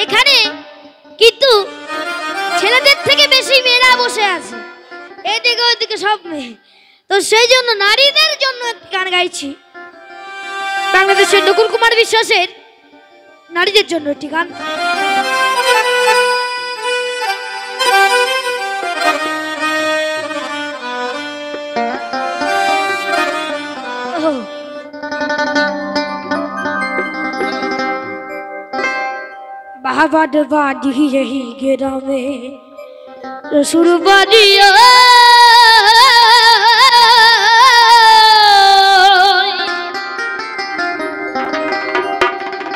এখানে কিন্তু ছেলেদের থেকে বেশি মেয়েরা বসে আছে, এদিকে ওইদিকে সব মেয়ে। তো সেই জন্য নারীদের জন্য একটি গান গাইছি, বাংলাদেশের নকুল কুমার বিশ্বাসের নারীদের জন্য একটি গান। बाबा बाड़ी यही गिरा में रसूल बाड़िया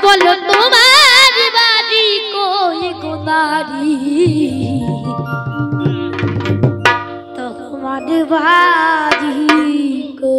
बोलो तुम्हारी बाड़ी कोई गुनारी तो हमारी बाड़ी को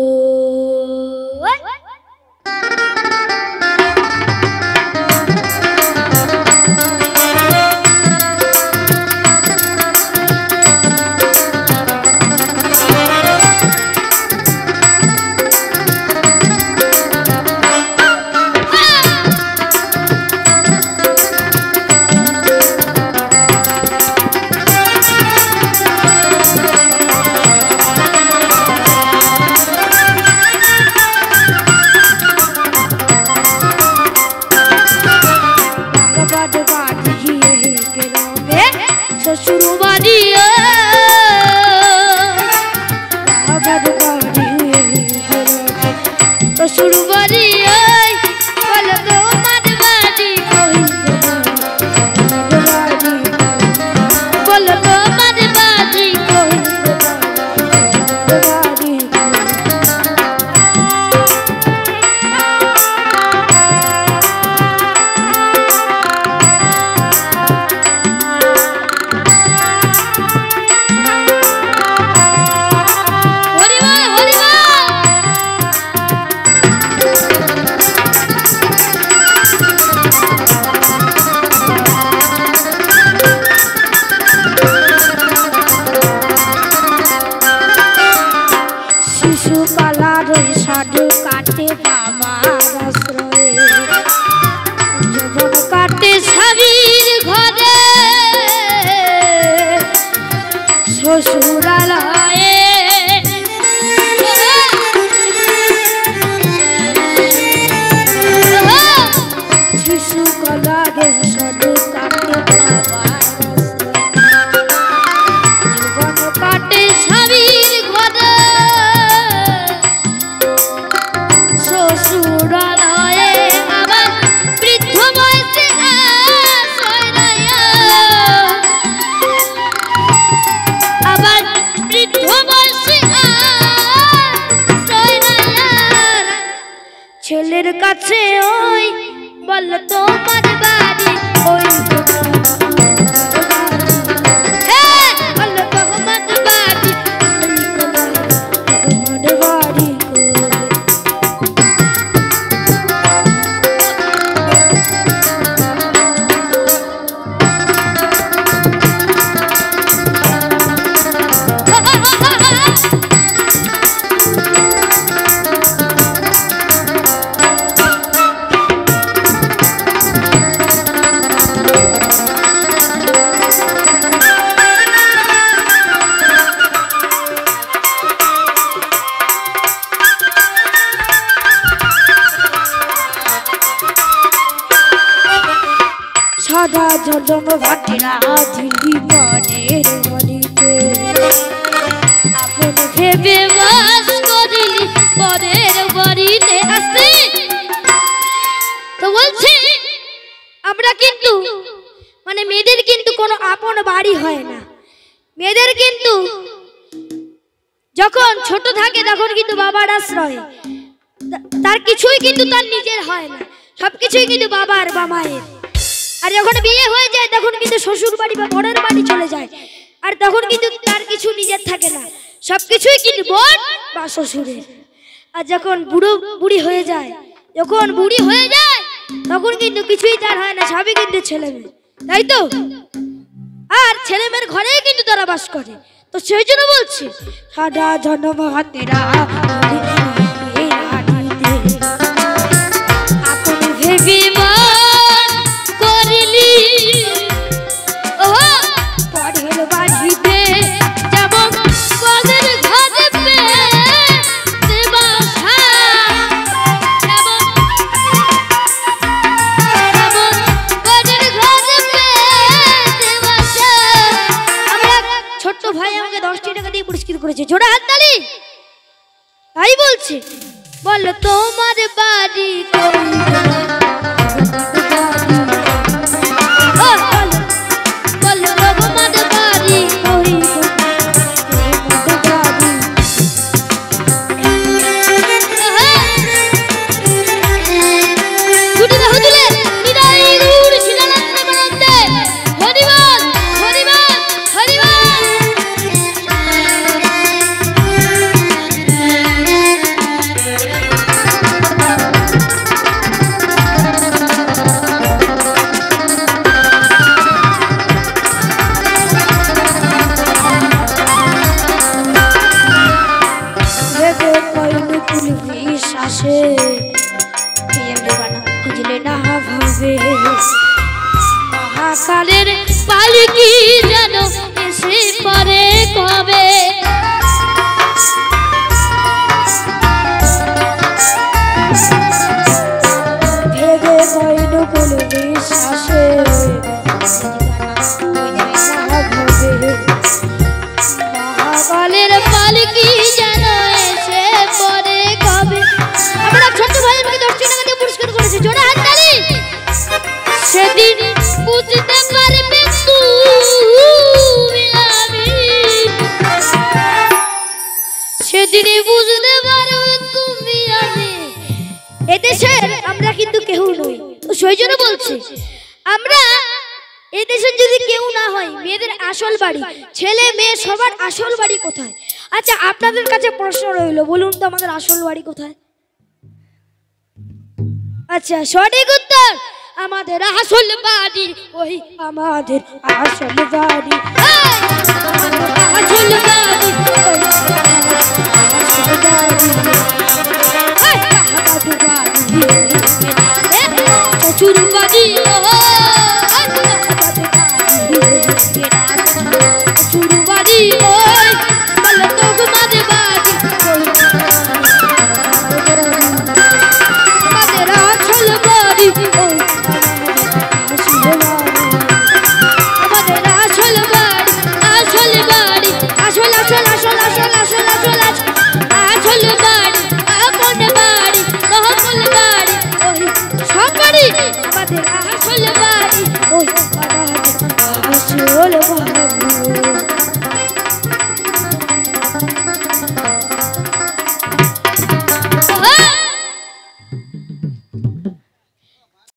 ছেলের কাছে ওই বল তোমার বাড়ি ওই সাদা ঝলম ভাটিরা ঝিলি মনের মনিতে আপন ভেবে বাস করিলি পরের বাড়িতে আসতে। তো বলছি আমরা কিন্তু মানে মেয়েদের কিন্তু কোনো আপন বাড়ি হয় না, মেয়েদের কিন্তু যখন ছোট থাকে তখন কিন্তু বাবার আশ্রয়, তার কিছুই কিন্তু তার নিজের হয় না, সবকিছুই কিন্তু বাবার বা মায়ের। আর যখন বিয়ে হয়ে যায় তখন কিন্তু শ্বশুর বাড়ি বা বরের বাড়ি চলে যায়, আর তখন কিন্তু তার কিছু নিজের থাকে না, সবকিছুই কিন্তু বোন বা শ্বশুরের। আর যখন বুড়ি হয়ে যায়, যখন বুড়ি হয়ে যায় তখন কিন্তু কিছুই তার হয় না, সবই কিন্তু ছেলে মেয়ে, তাই তো? আর ছেলে মেয়ের ঘরেই কিন্তু তারা বাস করে। তো সেই জন্য বলছি সাদা জন্ম হাতেরা আপন ভেবে করিলি করেছে। জোড়া হাততালি। তাই বলছে, বলো তোমার বাড়ি খুঁজলে না ভাবে মহাকালের পালকি যেন এসে পরে কবে। ভেবে কইল কুল বিশ্বাসে মহাকালের পালকি যেন এসে পরে কবে। আমরা ছোট ভাই আমাকে 10 টাকা দিয়ে পুরস্কার করেছে। জোড়া হাততালি। সেদিন বুঝতে পারবে তুমি আমি, সেদিন বুঝতে পারবে তুমি আমি। এদেশের আমরা কিন্তু কেউ নই, তো সেই জন্য বলছি আমরা এদেশের যদি কেউ না হয়, মেয়েদের আসল বাড়ি, ছেলে মেয়ে সবার আসল বাড়ি কোথায়? আচ্ছা আপনাদের কাছে প্রশ্ন রইল, বলুন তো আমাদের আসল বাড়ি কোথায়? আচ্ছা সঠিক উত্তর, আমাদের আসল বাড়ি ওই আমাদের আসল বাড়ি, আসল বাড়ি শ্বশুর বাড়ি।